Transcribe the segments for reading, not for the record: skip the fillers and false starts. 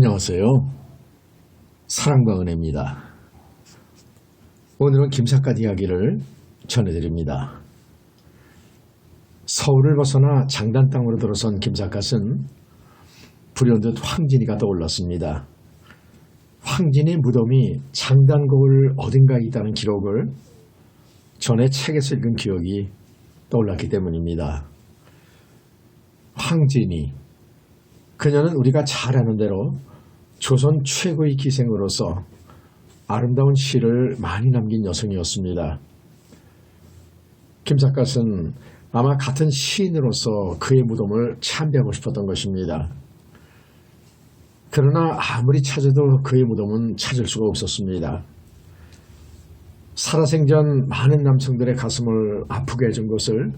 안녕하세요. 사랑과 은혜입니다. 오늘은 김삿갓 이야기를 전해드립니다. 서울을 벗어나 장단 땅으로 들어선 김삿갓은 불현듯 황진이가 떠올랐습니다. 황진의 무덤이 장단거울 어딘가에 있다는 기록을 전에 책에서 읽은 기억이 떠올랐기 때문입니다. 황진이, 그녀는 우리가 잘 아는 대로 조선 최고의 기생으로서 아름다운 시를 많이 남긴 여성이었습니다. 김삿갓은 아마 같은 시인으로서 그의 무덤을 참배하고 싶었던 것입니다. 그러나 아무리 찾아도 그의 무덤은 찾을 수가 없었습니다. 살아생전 많은 남성들의 가슴을 아프게 해준 것을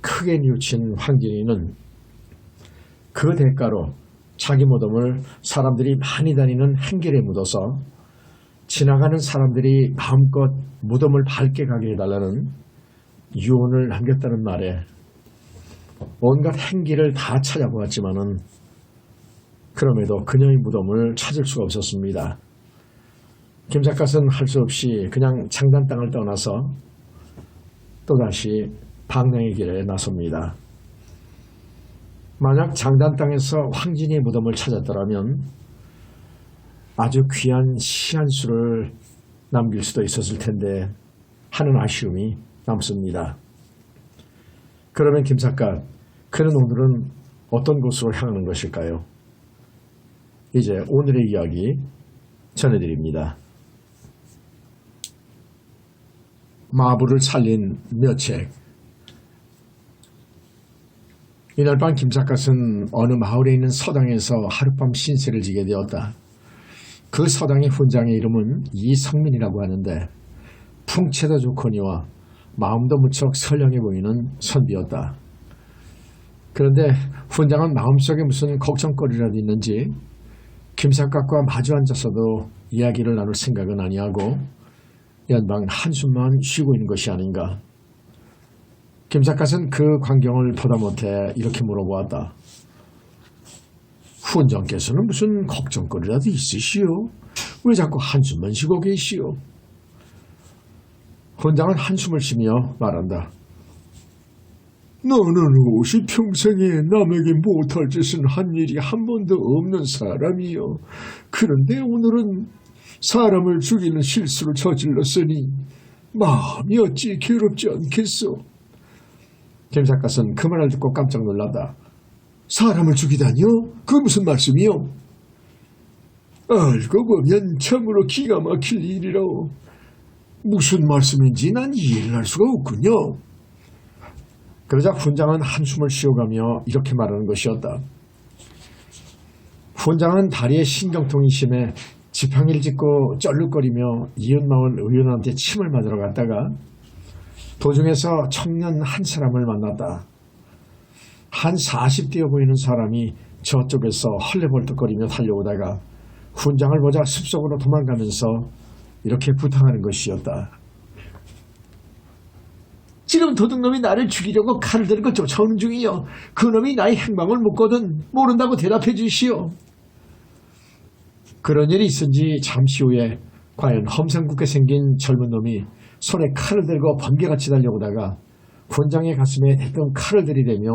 크게 뉘우친 황진이는 그 대가로 자기 무덤을 사람들이 많이 다니는 행길에 묻어서 지나가는 사람들이 마음껏 무덤을 밝게 가게 해달라는 유언을 남겼다는 말에 온갖 행길을 다 찾아보았지만은 그럼에도 그녀의 무덤을 찾을 수가 없었습니다. 김삿갓은 할 수 없이 그냥 장단 땅을 떠나서 또다시 방랑의 길에 나섭니다. 만약 장단 땅에서 황진이의 무덤을 찾았더라면 아주 귀한 시 한 수를 남길 수도 있었을 텐데 하는 아쉬움이 남습니다. 그러면 김삿갓, 그는 오늘은 어떤 곳으로 향하는 것일까요? 이제 오늘의 이야기 전해드립니다. 마부를 살린 묘책. 이날 밤 김삿갓은 어느 마을에 있는 서당에서 하룻밤 신세를 지게 되었다. 그 서당의 훈장의 이름은 이성민이라고 하는데 풍채도 좋거니와 마음도 무척 선량해 보이는 선비였다. 그런데 훈장은 마음속에 무슨 걱정거리라도 있는지 김삿갓과 마주 앉아서도 이야기를 나눌 생각은 아니하고 연방 한숨만 쉬고 있는 것이 아닌가. 김삿갓은 그 광경을 보다 못해 이렇게 물어보았다. 훈장께서는 무슨 걱정거리라도 있으시오? 왜 자꾸 한숨만 쉬고 계시오? 훈장은 한숨을 쉬며 말한다. 나는 옷이 평생에 남에게 못할 짓은 한 일이 한 번도 없는 사람이요. 그런데 오늘은 사람을 죽이는 실수를 저질렀으니 마음이 어찌 괴롭지 않겠소? 김삿갓은 그 말을 듣고 깜짝 놀랐다. 사람을 죽이다니요? 그게 무슨 말씀이요? 알고 보면 참으로 기가 막힐 일이라오. 무슨 말씀인지 난 이해를 할 수가 없군요. 그러자 훈장은 한숨을 쉬어가며 이렇게 말하는 것이었다. 훈장은 다리에 신경통이 심해 지팡이를 짚고 쩔룩거리며 이웃마을 의원한테 침을 맞으러 갔다가 도중에서 청년 한 사람을 만났다. 한 40대여 보이는 사람이 저쪽에서 헐레벌떡거리며 달려오다가 훈장을 보자 숲속으로 도망가면서 이렇게 부탁하는 것이었다. 지금 도둑놈이 나를 죽이려고 칼을 들고 쫓아오는 중이요. 그놈이 나의 행방을 묻거든 모른다고 대답해 주시오. 그런 일이 있은 지 잠시 후에 과연 험상궂게 생긴 젊은 놈이 손에 칼을 들고 번개같이 달려오다가 훈장의 가슴에 대뜸 칼을 들이대며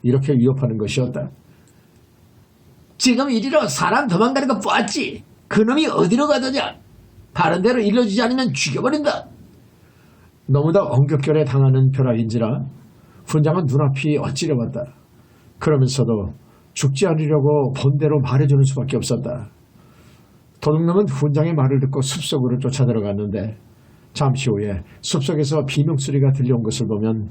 이렇게 위협하는 것이었다. 지금 이리로 사람 도망가는 거 보았지? 그놈이 어디로 가더냐? 바른 대로 일러주지 않으면 죽여버린다. 너무나 엉겹결에 당하는 벼락인지라 훈장은 눈앞이 어찌려봤다. 그러면서도 죽지 않으려고 본대로 말해주는 수밖에 없었다. 도둑놈은 훈장의 말을 듣고 숲속으로 쫓아들어갔는데 잠시 후에 숲속에서 비명소리가 들려온 것을 보면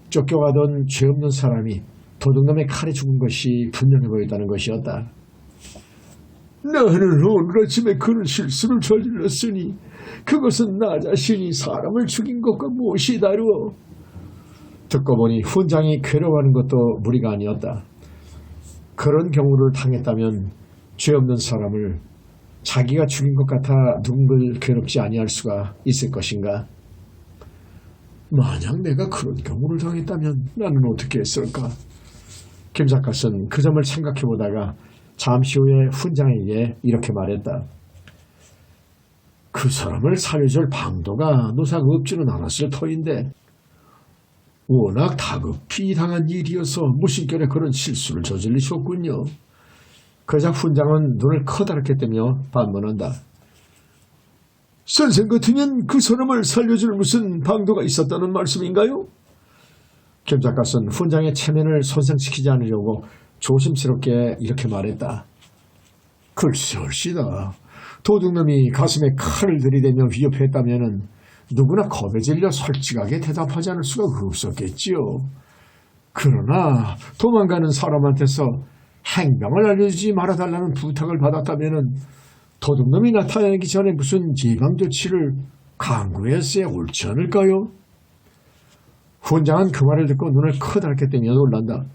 쫓겨가던 죄 없는 사람이 도둑놈의 칼에 죽은 것이 분명해 보였다는 것이었다. 나는 오늘 아침에 그런 실수를 저질렀으니 그것은 나 자신이 사람을 죽인 것과 무엇이 다르오. 듣고 보니 훈장이 괴로워하는 것도 무리가 아니었다. 그런 경우를 당했다면 죄 없는 사람을 자기가 죽인 것 같아 누군가를 괴롭지 아니할 수가 있을 것인가? 만약 내가 그런 경우를 당했다면 나는 어떻게 했을까? 김삿갓은 그 점을 생각해보다가 잠시 후에 훈장에게 이렇게 말했다. 그 사람을 살려줄 방도가 노상 없지는 않았을 터인데 워낙 다급히 당한 일이어서 무심결에 그런 실수를 저질리셨군요. 그러자 훈장은 눈을 커다랗게 뜨며 반문한다. 선생 같으면 그 사람을 살려줄 무슨 방도가 있었다는 말씀인가요? 김작갓은 훈장의 체면을 손상시키지 않으려고 조심스럽게 이렇게 말했다. 글쎄올시다. 도둑놈이 가슴에 칼을 들이대며 위협했다면 누구나 겁에 질려 솔직하게 대답하지 않을 수가 없었겠지요. 그러나 도망가는 사람한테서 행방을 알려주지 말아달라는 부탁을 받았다면 도둑놈이 나타나기 전에 무슨 예방조치를 강구했어야 옳지 않을까요? 훈장은 그 말을 듣고 눈을 커다랗게 뜨며 놀란다.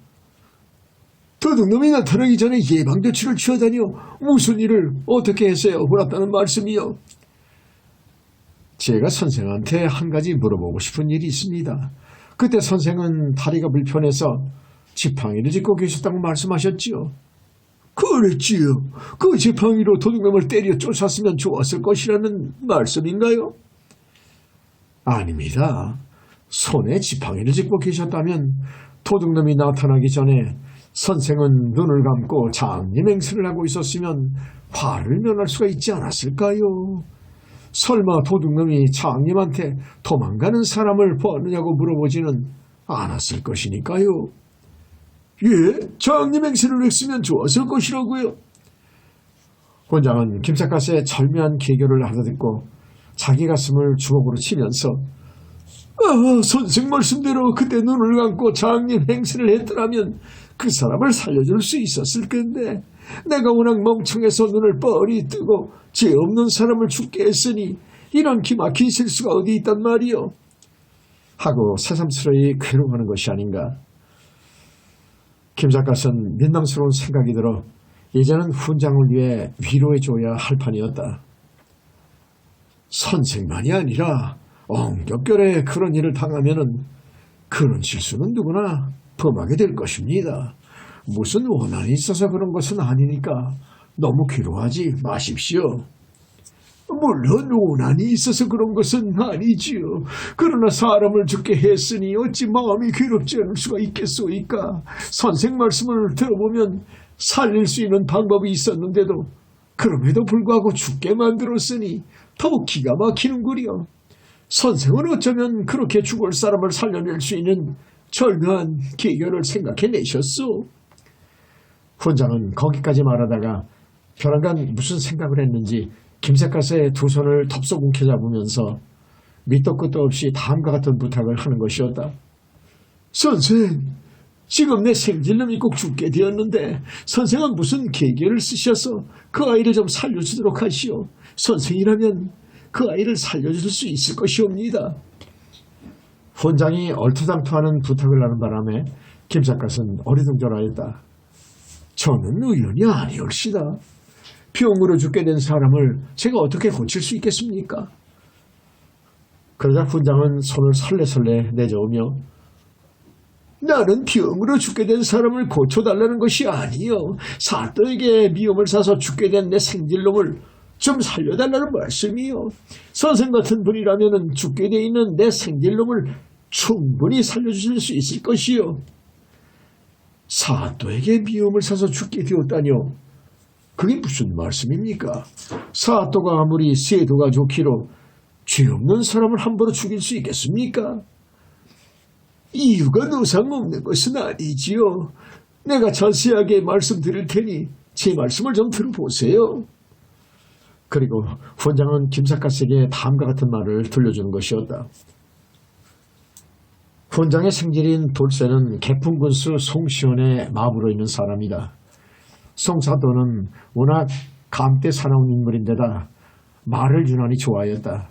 도둑놈이 나타나기 전에 예방조치를 취하다니요. 무슨 일을 어떻게 했어야 옳았다는 말씀이요? 제가 선생한테 한 가지 물어보고 싶은 일이 있습니다. 그때 선생은 다리가 불편해서 지팡이를 짚고 계셨다고 말씀하셨지요. 그랬지요. 그 지팡이로 도둑놈을 때려 쫓았으면 좋았을 것이라는 말씀인가요? 아닙니다. 손에 지팡이를 짚고 계셨다면 도둑놈이 나타나기 전에 선생은 눈을 감고 장님 행세를 하고 있었으면 화를 면할 수가 있지 않았을까요? 설마 도둑놈이 장님한테 도망가는 사람을 보았느냐고 물어보지는 않았을 것이니까요. 예, 장님 행세를 했으면 좋았을 것이라고요. 훈장은 김삿갓의 절묘한 계교를 하다 듣고 자기 가슴을 주먹으로 치면서 선생 말씀대로 그때 눈을 감고 장님 행세를 했더라면 그 사람을 살려줄 수 있었을 건데 내가 워낙 멍청해서 눈을 뻔히 뜨고 죄 없는 사람을 죽게 했으니 이런 기막힌 실수가 어디 있단 말이요. 하고 새삼스러이 괴로워하는 것이 아닌가. 김삿갓은 민망스러운 생각이 들어 이제는 훈장을 위해 위로해줘야 할 판이었다. 선생만이 아니라 엉겹결에 그런 일을 당하면은 그런 실수는 누구나 범하게 될 것입니다. 무슨 원한이 있어서 그런 것은 아니니까 너무 괴로워하지 마십시오. 물론 원한이 있어서 그런 것은 아니지요. 그러나 사람을 죽게 했으니 어찌 마음이 괴롭지 않을 수가 있겠소이까. 선생 말씀을 들어보면 살릴 수 있는 방법이 있었는데도 그럼에도 불구하고 죽게 만들었으니 더욱 기가 막히는구려. 선생은 어쩌면 그렇게 죽을 사람을 살려낼 수 있는 절묘한 계결을 생각해내셨소. 훈장은 거기까지 말하다가 벼랑간 무슨 생각을 했는지 김삿갓의 두 손을 덥석 움켜잡으면서 밑도 끝도 없이 다음과 같은 부탁을 하는 것이었다. 선생, 지금 내 생질놈이 꼭 죽게 되었는데 선생은 무슨 계계를 쓰셔서 그 아이를 좀 살려주도록 하시오. 선생이라면 그 아이를 살려줄 수 있을 것이옵니다. 훈장이 얼토당토하는 부탁을 하는 바람에 김삿갓은 어리둥절하였다. 저는 의원이 아니올시다. 병으로 죽게 된 사람을 제가 어떻게 고칠 수 있겠습니까? 그러자 훈장은 손을 설레설레 내저으며 나는 병으로 죽게 된 사람을 고쳐달라는 것이 아니요. 사또에게 미움을 사서 죽게 된 내 생질놈을 좀 살려달라는 말씀이요. 선생 같은 분이라면 죽게 돼 있는 내 생질놈을 충분히 살려주실 수 있을 것이요. 사또에게 미움을 사서 죽게 되었다뇨. 그게 무슨 말씀입니까? 사또가 아무리 세도가 좋기로 죄 없는 사람을 함부로 죽일 수 있겠습니까? 이유가 노상 없는 것은 아니지요. 내가 자세하게 말씀드릴 테니 제 말씀을 좀 들어보세요. 그리고 훈장은 김삿갓에게 다음과 같은 말을 들려주는 것이었다. 훈장의 생질인 돌쇠는 개풍군수 송시원의 마부로 있는 사람이다. 송사도는 워낙 감때 사나운 인물인데다 말을 유난히 좋아하였다.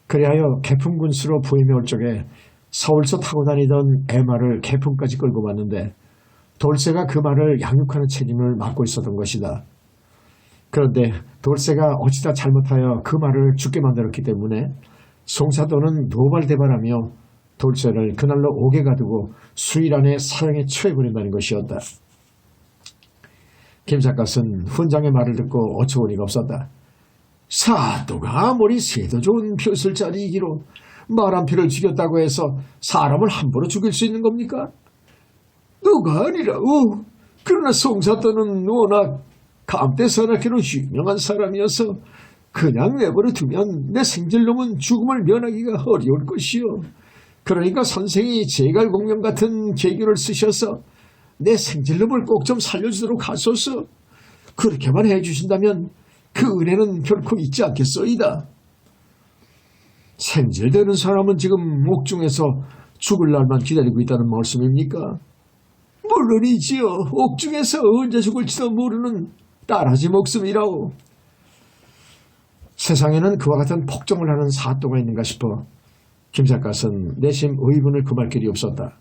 그리하여 개풍군수로 부임해 올 적에 서울서 타고 다니던 애마를 개풍까지 끌고 왔는데 돌쇠가 그 말을 양육하는 책임을 맡고 있었던 것이다. 그런데 돌쇠가 어찌다 잘못하여 그 말을 죽게 만들었기 때문에 송사도는 노발대발하며 돌쇠를 그날로 옥에 가두고 수일 안에 사형에 처해버린다는 것이었다. 김삿갓은 훈장의 말을 듣고 어처구니가 없었다. 사또가 아무리 새도 좋은 벼슬자리이기로 말 한 피를 죽였다고 해서 사람을 함부로 죽일 수 있는 겁니까? 누가 아니라오. 그러나 송사또는 워낙 감대선악회로 유명한 사람이어서 그냥 내버려 두면 내 생질놈은 죽음을 면하기가 어려울 것이요. 그러니까 선생이 제갈공명 같은 계교를 쓰셔서 내 생질놈을 꼭 좀 살려주도록 하소서. 그렇게만 해주신다면 그 은혜는 결코 잊지 않겠소이다. 생질되는 사람은 지금 옥중에서 죽을 날만 기다리고 있다는 말씀입니까? 물론이지요. 옥중에서 언제 죽을지도 모르는 딸아지 목숨이라오. 세상에는 그와 같은 복종을 하는 사또가 있는가 싶어 김삿갓은 내심 의문을 금할 길이 없었다.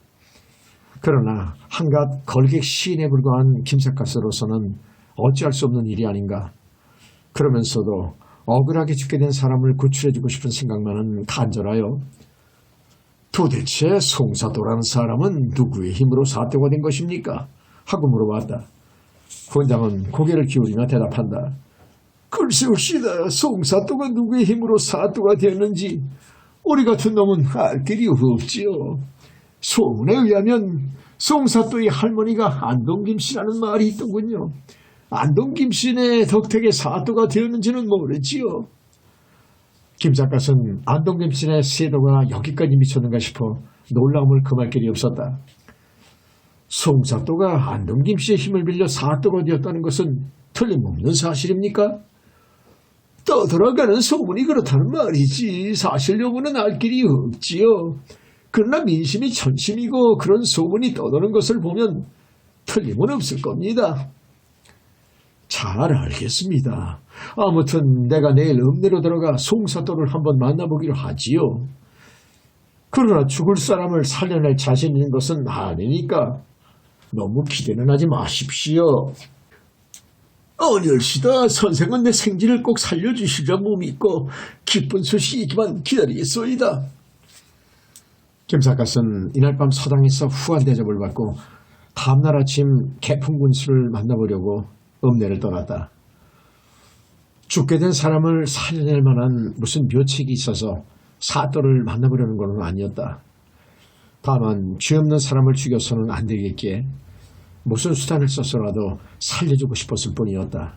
그러나 한갓 걸객 시인에 불과한 김삿갓으로서는 어찌할 수 없는 일이 아닌가. 그러면서도 억울하게 죽게 된 사람을 구출해주고 싶은 생각만은 간절하여 도대체 송사또라는 사람은 누구의 힘으로 사또가 된 것입니까? 하고 물어봤다. 훈장은 고개를 기울이며 대답한다. 글쎄옵시다. 송사또가 누구의 힘으로 사또가 되었는지 우리 같은 놈은 알 길이 없지요. 소문에 의하면 송사또의 할머니가 안동김씨라는 말이 있더군요. 안동김씨네 덕택에 사또가 되었는지는 모르지요. 김삿갓은 안동김씨네 세도가 여기까지 미쳤는가 싶어 놀라움을 금할 길이 없었다. 송사또가 안동김씨의 힘을 빌려 사또가 되었다는 것은 틀림없는 사실입니까? 떠들어가는 소문이 그렇다는 말이지 사실 여부는 알 길이 없지요. 그러나 민심이 천심이고 그런 소문이 떠도는 것을 보면 틀림은 없을 겁니다. 잘 알겠습니다. 아무튼 내가 내일 읍내로 들어가 송사또를 한번 만나보기로 하지요. 그러나 죽을 사람을 살려낼 자신 있는 것은 아니니까 너무 기대는 하지 마십시오. 어니얼시다. 선생은 내 생지를 꼭 살려주시리라 믿고 기쁜 소식이기만 기다리겠소이다. 김삿갓은 이날 밤 서당에서 후한 대접을 받고 다음날 아침 개풍군수를 만나보려고 읍내를 떠났다. 죽게 된 사람을 살려낼 만한 무슨 묘책이 있어서 사또를 만나보려는 건 아니었다. 다만 죄 없는 사람을 죽여서는 안 되겠기에 무슨 수단을 써서라도 살려주고 싶었을 뿐이었다.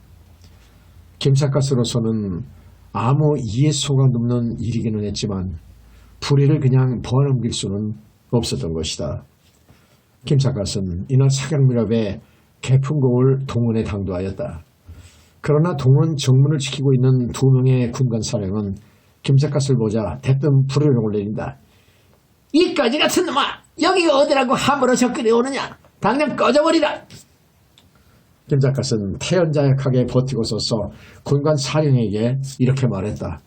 김삿갓으로서는 아무 이해 속아 넘는 일이기는 했지만 불의를 그냥 벗어넘길 수는 없었던 것이다. 김삿갓은 이날 사경무렵에 개풍곡을 동원에 당도하였다. 그러나 동원 정문을 지키고 있는 2명의 군관 사령은 김삿갓을 보자 대뜸 불효령을 내린다. 이까지 같은 놈아! 여기가 어디라고 함부로 접근해 오느냐? 당장 꺼져버리라! 김삿갓은 태연자약하게 버티고 서서 군관 사령에게 이렇게 말했다.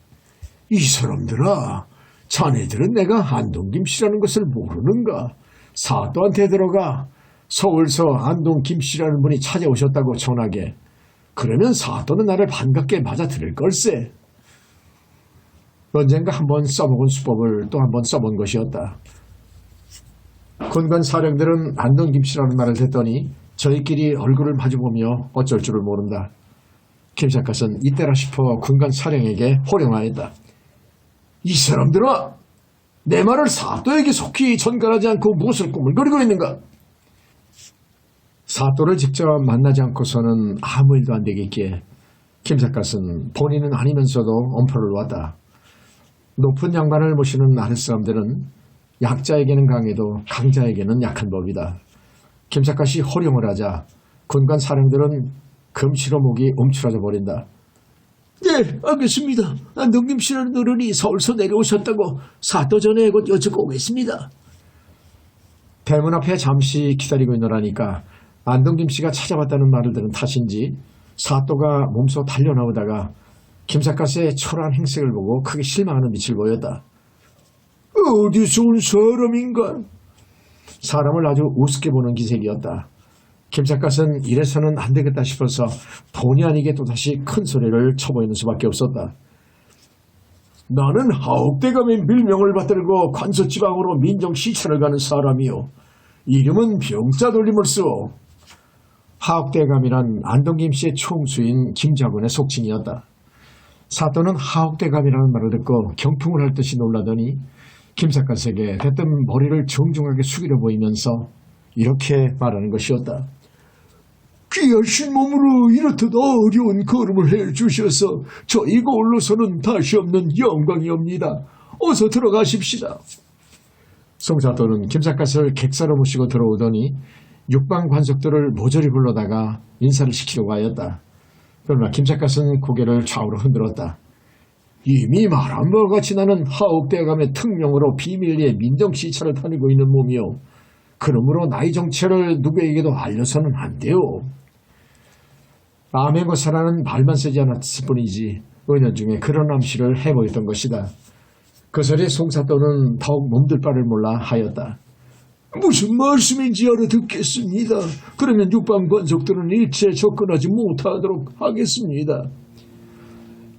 이 사람들아, 자네들은 내가 안동김씨라는 것을 모르는가? 사또한테 들어가 서울서 안동김씨라는 분이 찾아오셨다고 전하게. 그러면 사또는 나를 반갑게 맞아들일 걸세. 언젠가 한번 써먹은 수법을 또 한번 써본 것이었다. 군관 사령들은 안동김씨라는 말을 듣더니 저희끼리 얼굴을 마주보며 어쩔 줄을 모른다. 김삿갓은 이때라 싶어 군관 사령에게 호령하였다. 이 사람들아! 내 말을 사또에게 속히 전달하지 않고 무엇을 꾸물거리고 있는가? 사또를 직접 만나지 않고서는 아무 일도 안 되겠기에 김삿갓은 본인은 아니면서도 엄포를 놓았다. 높은 양반을 모시는 아랫사람들은 약자에게는 강해도 강자에게는 약한 법이다. 김삿갓이 호령을 하자 군관 사령들은 금시로 목이 움츠러져 버린다. 네, 알겠습니다. 안동김씨라는 어른이 서울서 내려오셨다고 사또 전에 곧 여쭙고 오겠습니다. 대문 앞에 잠시 기다리고 있노라니까 안동김씨가 찾아왔다는 말을 들은 탓인지 사또가 몸소 달려나오다가 김삿갓의 초라한 행색을 보고 크게 실망하는 빛을 보였다. 어디서 온 사람인가? 사람을 아주 우습게 보는 기색이었다. 김삿갓은 이래서는 안 되겠다 싶어서 본의 아니게 또다시 큰 소리를 쳐보이는 수밖에 없었다. 나는 하옥대감의 밀명을 받들고 관서지방으로 민정시찰을 가는 사람이요. 이름은 병자 돌림을 쓰오. 하옥대감이란 안동김 씨의 총수인 김자군의 속칭이었다. 사또는 하옥대감이라는 말을 듣고 경풍을 할 듯이 놀라더니 김삿갓에게 대뜸 머리를 정중하게 숙이려 보이면서 이렇게 말하는 것이었다. 귀하신 몸으로 이렇듯 어려운 걸음을 해주셔서 저희가 올로서는 다시 없는 영광이옵니다. 어서 들어가십시다. 송사또는 김삿갓을 객사로 모시고 들어오더니 육방 관속들을 모조리 불러다가 인사를 시키려고 하였다. 그러나 김삿갓은 고개를 좌우로 흔들었다. 이미 말한 바와 같이 나는 하옥대감의 특명으로 비밀리에 민정시찰을 다니고 있는 몸이요. 그러므로 나의 정체를 누구에게도 알려서는 안 돼요. 암행어사라는 말만 쓰지 않았을 뿐이지 은연중에 그런 암시를 해보였던 것이다. 그 소리에 송사또는 더욱 몸둘 바를 몰라 하였다. 무슨 말씀인지 알아듣겠습니다. 그러면 육방관속들은 일체 접근하지 못하도록 하겠습니다.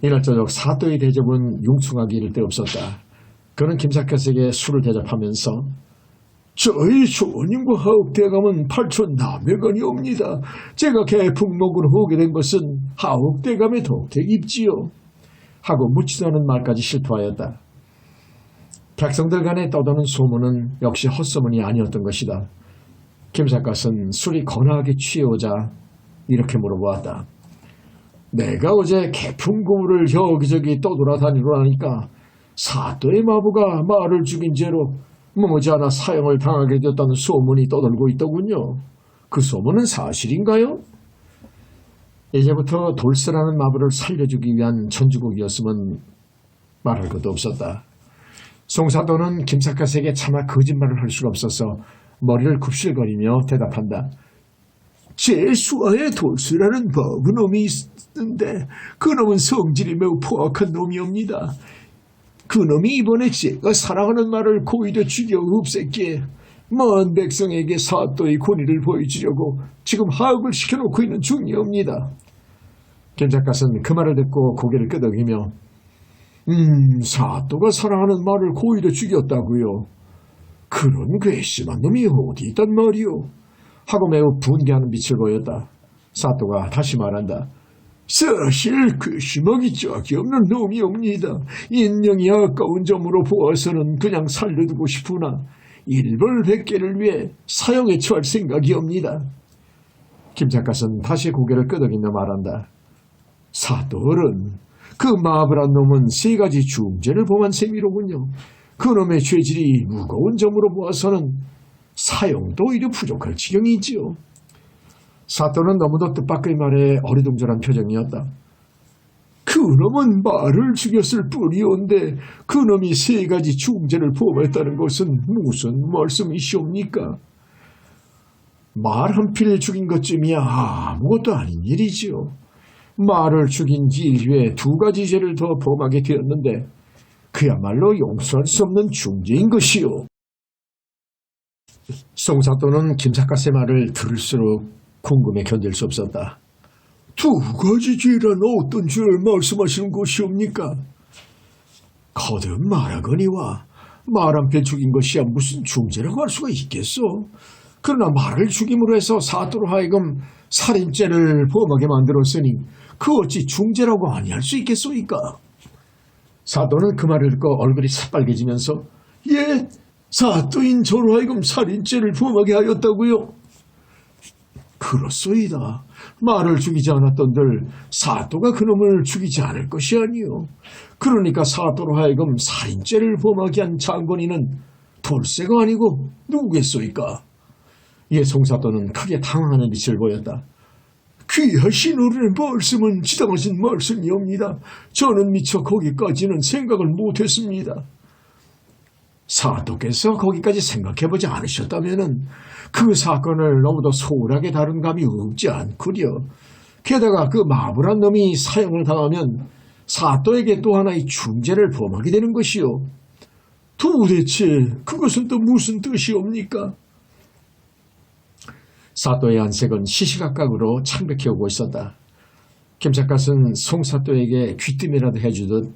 이날 저녁 사또의 대접은 융숭하기 이를 데 없었다. 그는 김삿갓에게 술을 대접하면서 저희 조원님과 하옥대감은 팔촌남매간이옵니다. 제가 개풍목으로 오게 된 것은 하옥대감의 덕택입지요. 하고 묻지도 않은 말까지 실토하였다. 백성들 간에 떠도는 소문은 역시 헛소문이 아니었던 것이다. 김삿갓은 술이 거나하게 취해오자 이렇게 물어보았다. 내가 어제 개풍고물을 여기저기 떠돌아다니러 하니까 사또의 마부가 말을 죽인 죄로 머지않아 사형을 당하게 되었다는 소문이 떠돌고 있더군요. 그 소문은 사실인가요? 이제부터 돌쇠라는 마부를 살려주기 위한 전주곡이었으면 말할 것도 없었다. 송사또는 김삿갓에게 차마 거짓말을 할 수가 없어서 머리를 굽실거리며 대답한다. 제 수하에 돌쇠라는 버그놈이 있는데 그놈은 성질이 매우 포악한 놈이옵니다. 그놈이 이번에 제가 사랑하는 말을 고의로 죽여 없앴기에 먼 백성에게 사또의 권위를 보여주려고 지금 하옥을 시켜놓고 있는 중이옵니다. 김삿갓은 그 말을 듣고 고개를 끄덕이며 사또가 사랑하는 말을 고의로 죽였다고요? 그런 괘씸한 놈이 어디 있단 말이오? 하고 매우 분개하는 빛을 보였다. 사또가 다시 말한다. 사실 괘씸하기 짝이 없는 놈이옵니다. 인명이 아까운 점으로 보아서는 그냥 살려두고 싶으나 일벌백계를 위해 사형에 처할 생각이옵니다. 김삿갓은 다시 고개를 끄덕이며 말한다. 사또 어른, 그 마블한 놈은 세 가지 중죄를 범한 셈이로군요. 그놈의 죄질이 무거운 점으로 보아서는 사형도 오히려 부족할 지경이지요. 사또는 너무도 뜻밖의 말에 어리둥절한 표정이었다. 그놈은 말을 죽였을 뿐이온데 그놈이 세 가지 중죄를 범했다는 것은 무슨 말씀이시옵니까? 말 한 필 죽인 것쯤이야 아무것도 아닌 일이지요. 말을 죽인 지 이후에 두 가지 죄를 더 범하게 되었는데 그야말로 용서할 수 없는 중죄인 것이요. 송사또는 김삿갓의 말을 들을수록 궁금해 견딜 수 없었다. 두 가지 죄란 어떤 죄를 말씀하시는 것이옵니까? 거듭 말하거니와 말 한 필 죽인 것이야 무슨 중죄라고 할 수가 있겠소? 그러나 말을 죽임으로 해서 사또로 하여금 살인죄를 범하게 만들었으니 그 어찌 중죄라고 아니할 수 있겠소이까? 사또는 그 말을 듣고 얼굴이 새빨개지면서 예, 사또인 저로 하여금 살인죄를 범하게 하였다고요? 그렇소이다. 말을 죽이지 않았던들 사또가 그놈을 죽이지 않을 것이 아니요. 그러니까 사또로 하여금 살인죄를 범하게 한 장본인은 돌쇠가 아니고 누구겠소이까? 이에 송사또는 크게 당황하는 빛을 보였다. 귀하신 어른의 말씀은 지당하신 말씀이옵니다. 저는 미처 거기까지는 생각을 못했습니다. 사또께서 거기까지 생각해보지 않으셨다면 그 사건을 너무도 소홀하게 다룬 감이 없지 않구려. 게다가 그 마블한 놈이 사형을 당하면 사또에게 또 하나의 중죄를 범하게 되는 것이요. 도대체 그것은 또 무슨 뜻이옵니까? 사또의 안색은 시시각각으로 창백해오고 있었다. 김삿갓은 송사또에게 귀뜸이라도 해주듯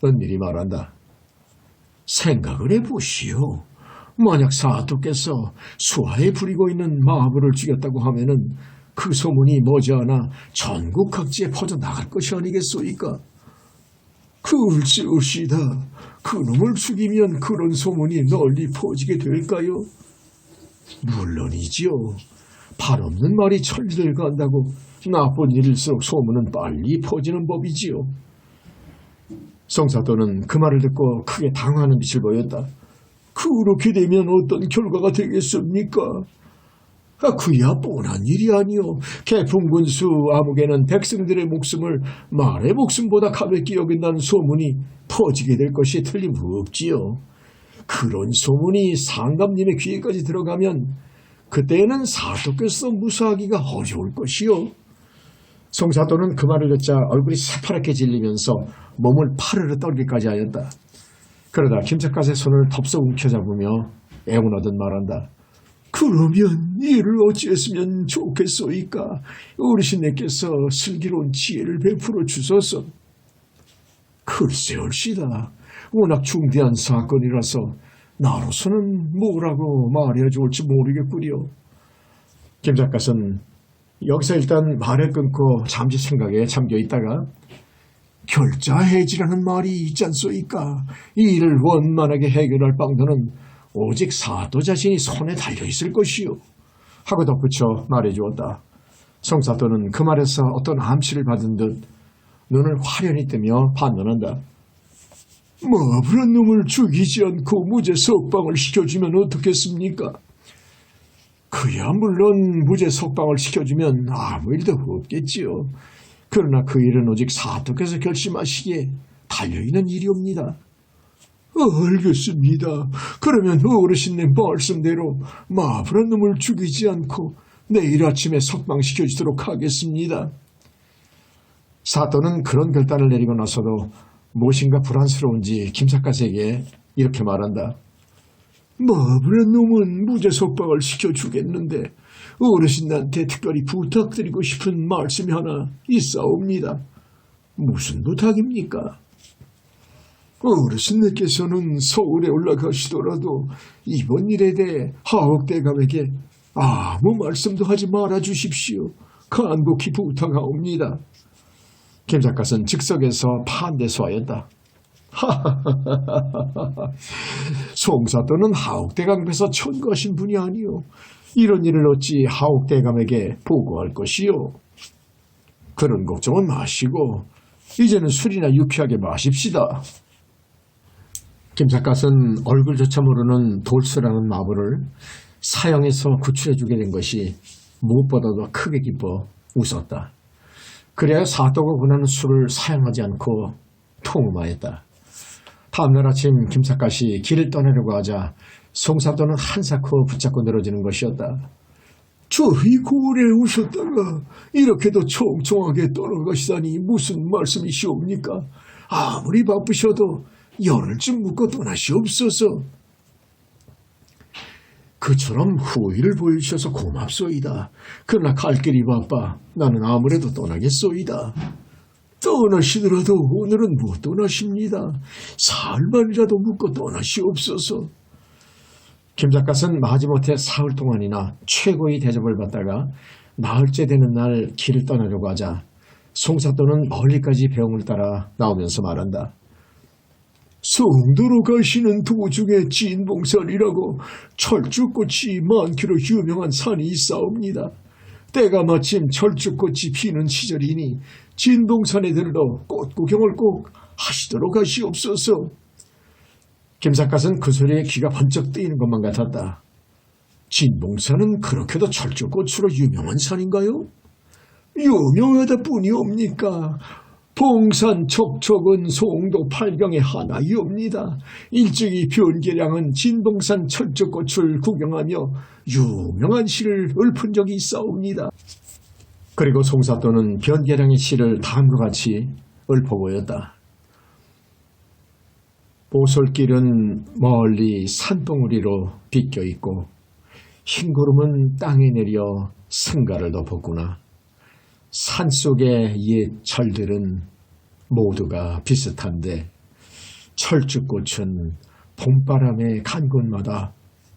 은밀히 말한다. 생각을 해보시오. 만약 사또께서 수하에 부리고 있는 마부를 죽였다고 하면은 그 소문이 머지않아 전국 각지에 퍼져나갈 것이 아니겠소이까? 글쎄옵시다. 그놈을 죽이면 그런 소문이 널리 퍼지게 될까요? 물론이지요. 발 없는 말이 천리를 간다고 나쁜 일일수록 소문은 빨리 퍼지는 법이지요. 송사또는 그 말을 듣고 크게 당황하는 빛을 보였다. 그렇게 되면 어떤 결과가 되겠습니까? 그야 뻔한 일이 아니오. 개풍군수 아무개는 백성들의 목숨을 말의 목숨보다 가볍게 여긴다는 소문이 퍼지게 될 것이 틀림없지요. 그런 소문이 상감님의 귀에까지 들어가면 그때는 사또께서 무사하기가 어려울 것이요. 송사또는 그 말을 듣자 얼굴이 새파랗게 질리면서 몸을 파르르 떨기까지 하였다. 그러다 김삿갓의 손을 덥석 움켜잡으며 애원하듯 말한다. 그러면 이를 어찌했으면 좋겠소이까? 어르신네께서 슬기로운 지혜를 베풀어 주소서. 글쎄올시다. 워낙 중대한 사건이라서 나로서는 뭐라고 말해야 좋을지 모르겠구려. 김삿갓은 여기서 일단 말을 끊고 잠시 생각에 잠겨 있다가 결자해지라는 말이 있지 않소이까? 이 일을 원만하게 해결할 방도는 오직 사또 자신이 손에 달려있을 것이요. 하고 덧붙여 말해주었다. 송사또는 그 말에서 어떤 암시를 받은 듯 눈을 화려히 뜨며 반문한다. 그런 놈을 죽이지 않고 무죄 석방을 시켜주면 어떻겠습니까? 그야 물론 무죄 석방을 시켜주면 아무 일도 없겠지요. 그러나 그 일은 오직 사또께서 결심하시기에 달려있는 일이옵니다. 알겠습니다. 그러면 어르신네 말씀대로 마블한 놈을 죽이지 않고 내일 아침에 석방시켜주도록 하겠습니다. 사또는 그런 결단을 내리고 나서도 무엇인가 불안스러운지 김삿갓에게 이렇게 말한다. 마블한 놈은 무죄 석방을 시켜주겠는데 어르신한테 특별히 부탁드리고 싶은 말씀이 하나 있사옵니다. 무슨 부탁입니까? 어르신네께서는 서울에 올라가시더라도 이번 일에 대해 하옥대감에게 아무 말씀도 하지 말아 주십시오. 간곡히 부탁하옵니다. 김삿갓은 즉석에서 판대소하였다. 송사또는 하옥대감에서 천거하신 분이 아니오. 이런 일을 어찌 하옥대감에게 보고할 것이요. 그런 걱정은 마시고 이제는 술이나 유쾌하게 마십시다. 김삿갓은 얼굴조차 모르는 돌수라는 마부를 사형에서 구출해주게 된 것이 무엇보다도 크게 기뻐 웃었다. 그래야 사또가 권하는 술을 사용하지 않고 통음하였다. 다음날 아침 김삿갓이 길을 떠나려고 하자 송사또는 한사코 붙잡고 늘어지는 것이었다. 저희 고을에 오셨다가 이렇게도 총총하게 떠나가시다니 무슨 말씀이시옵니까? 아무리 바쁘셔도 열흘쯤 묵고 떠나시옵소서. 그처럼 후의를 보여주셔서 고맙소이다. 그러나 갈 길이 바빠 나는 아무래도 떠나겠소이다. 떠나시더라도 오늘은 못 떠나십니다. 사흘만이라도 묵고 떠나시옵소서. 김삿갓은 마지못해 사흘 동안이나 최고의 대접을 받다가 나흘째 되는 날 길을 떠나려고 하자 송사또는 멀리까지 배웅을 따라 나오면서 말한다. 송도로 가시는 도중에 진봉산이라고 철쭉꽃이 많기로 유명한 산이 있사옵니다. 때가 마침 철쭉꽃이 피는 시절이니 진봉산에 들러 꽃 구경을 꼭 하시도록 하시옵소서. 김삿갓은 그 소리에 귀가 번쩍 뜨이는 것만 같았다. 진봉산은 그렇게도 철쭉꽃으로 유명한 산인가요? 유명하다 뿐이옵니까? 봉산 척척은 송도 팔경의 하나이옵니다. 일찍이 변계량은 진봉산 철쭉꽃을 구경하며 유명한 시를 읊은 적이 있사옵니다. 그리고 송사또는 변계량의 시를 다음과 같이 읊어보였다. 오솔길은 멀리 산봉우리로 빗겨있고 흰구름은 땅에 내려 승가를 덮었구나. 산속의 옛 철들은 모두가 비슷한데 철쭉꽃은 봄바람에 간 곳마다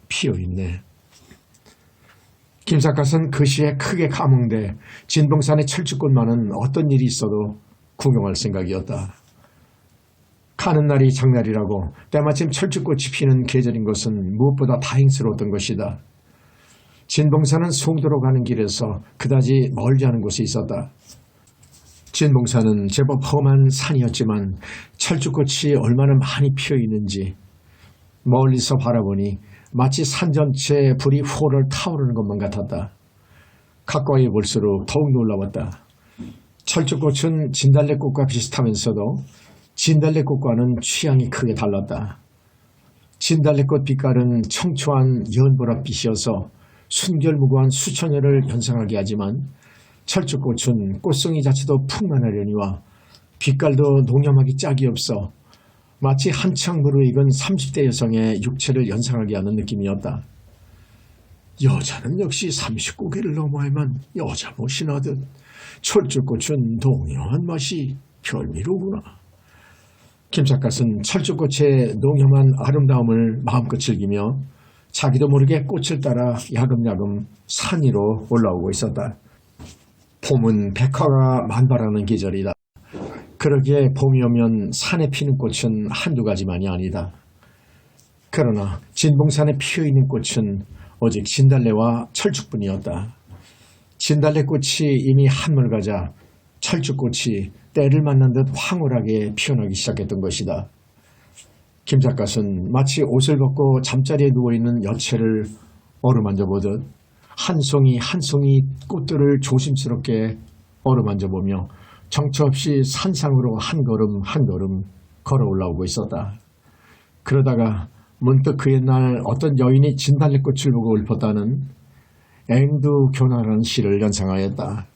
피어있네. 김삿갓은 그 시에 크게 감흥돼 진봉산의 철쭉꽃만은 어떤 일이 있어도 구경할 생각이었다. 가는 날이 장날이라고 때마침 철쭉꽃이 피는 계절인 것은 무엇보다 다행스러웠던 것이다. 진봉산은 송도로 가는 길에서 그다지 멀지 않은 곳에 있었다. 진봉산은 제법 험한 산이었지만 철쭉꽃이 얼마나 많이 피어있는지 멀리서 바라보니 마치 산 전체에 불이 홀을 타오르는 것만 같았다. 가까이 볼수록 더욱 놀라웠다. 철쭉꽃은 진달래꽃과 비슷하면서도 진달래꽃과는 취향이 크게 달랐다. 진달래꽃 빛깔은 청초한 연보랏빛이어서 순결무구한 수천여를 연상하게 하지만 철쭉꽃은 꽃송이 자체도 풍만하려니와 빛깔도 농염하기 짝이 없어 마치 한창 무르익은 30대 여성의 육체를 연상하게 하는 느낌이었다. 여자는 역시 39개를 넘어야만 여자 못이 나듯 철쭉꽃은 농염한 맛이 별미로구나. 김삿갓은 철쭉꽃의 농염한 아름다움을 마음껏 즐기며 자기도 모르게 꽃을 따라 야금야금 산 위로 올라오고 있었다. 봄은 백화가 만발하는 계절이다. 그러기에 봄이 오면 산에 피는 꽃은 한두 가지만이 아니다. 그러나 진봉산에 피어있는 꽃은 오직 진달래와 철쭉뿐이었다. 진달래꽃이 이미 한물가자 철쭉꽃이 때를 만난 듯 황홀하게 피어나기 시작했던 것이다. 김삿갓은 마치 옷을 벗고 잠자리에 누워있는 여체를 어루만져 보듯 한 송이 한 송이 꽃들을 조심스럽게 어루만져 보며 정처 없이 산상으로 한 걸음 한 걸음 걸어 올라오고 있었다. 그러다가 문득 그 옛날 어떤 여인이 진달래꽃을 보고 읊었다는 앵두교나라는 시를 연상하였다.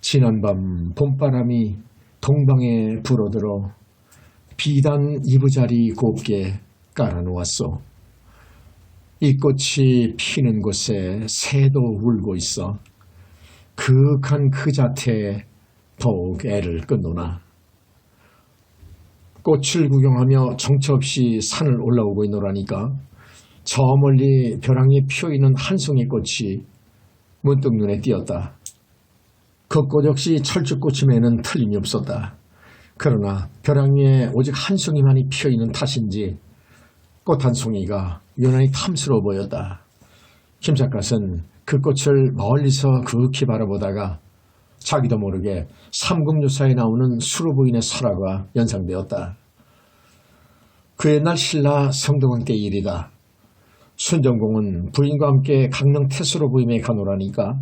지난밤 봄바람이 동방에 불어들어 비단 이부자리 곱게 깔아놓았소. 이 꽃이 피는 곳에 새도 울고 있어 그윽한 그 자태에 더욱 애를 끊노나. 꽃을 구경하며 정처 없이 산을 올라오고 있노라니까 저 멀리 벼랑에 피어있는 한 송이 꽃이 문득 눈에 띄었다. 그 꽃 역시 철쭉꽃임에는 틀림이 없었다. 그러나 벼랑 위에 오직 한 송이만이 피어있는 탓인지 꽃 한 송이가 유난히 탐스러워 보였다. 김삿갓은 그 꽃을 멀리서 그윽히 바라보다가 자기도 모르게 삼국유사에 나오는 수로부인의 설화가 연상되었다. 그 옛날 신라 성동왕 때 일이다. 순정공은 부인과 함께 강릉 태수로 부임에 가노라니까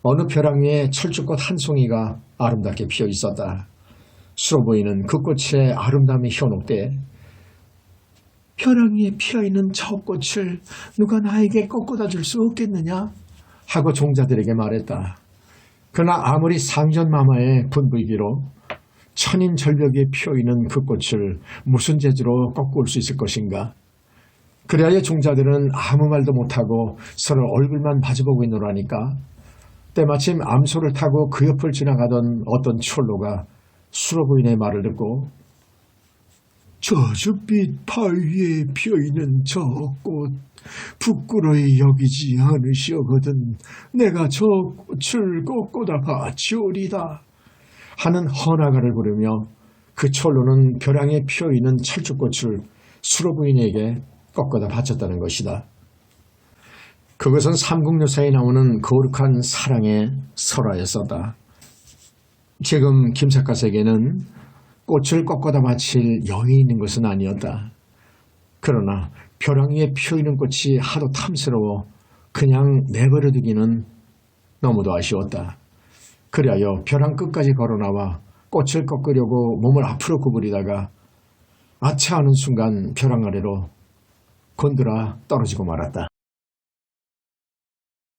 어느 벼랑 위에 철쭉꽃 한 송이가 아름답게 피어 있었다. 수로부인은 그 꽃의 아름다움에 현혹돼 벼랑 위에 피어있는 저 꽃을 누가 나에게 꺾어다 줄 수 없겠느냐 하고 종자들에게 말했다. 그러나 아무리 상전마마의 분부이기로 천인절벽 위에 피어있는 그 꽃을 무슨 재주로 꺾고 올 수 있을 것인가. 그래야 종자들은 아무 말도 못하고 서로 얼굴만 마주보고 있노라니까 때마침 암소를 타고 그 옆을 지나가던 어떤 철로가 수로부인의 말을 듣고 저줏빛 바위에 피어있는 저 꽃 부끄러이 여기지 않으시오거든 내가 저 꽃을 꺾고다 바치오리다 하는 헌화가를 부르며 그 철로는 벼랑에 피어있는 철쭉꽃을 수로부인에게 꺾어다 바쳤다는 것이다. 그것은 삼국유사에 나오는 거룩한 사랑의 설화였었다. 지금 김삿갓에게는 꽃을 꺾어다 바칠 여인이 있는 것은 아니었다. 그러나 벼랑 위에 피어있는 꽃이 하도 탐스러워 그냥 내버려두기는 너무도 아쉬웠다. 그리하여 벼랑 끝까지 걸어나와 꽃을 꺾으려고 몸을 앞으로 구부리다가 아차 하는 순간 벼랑 아래로 곤드라 떨어지고 말았다.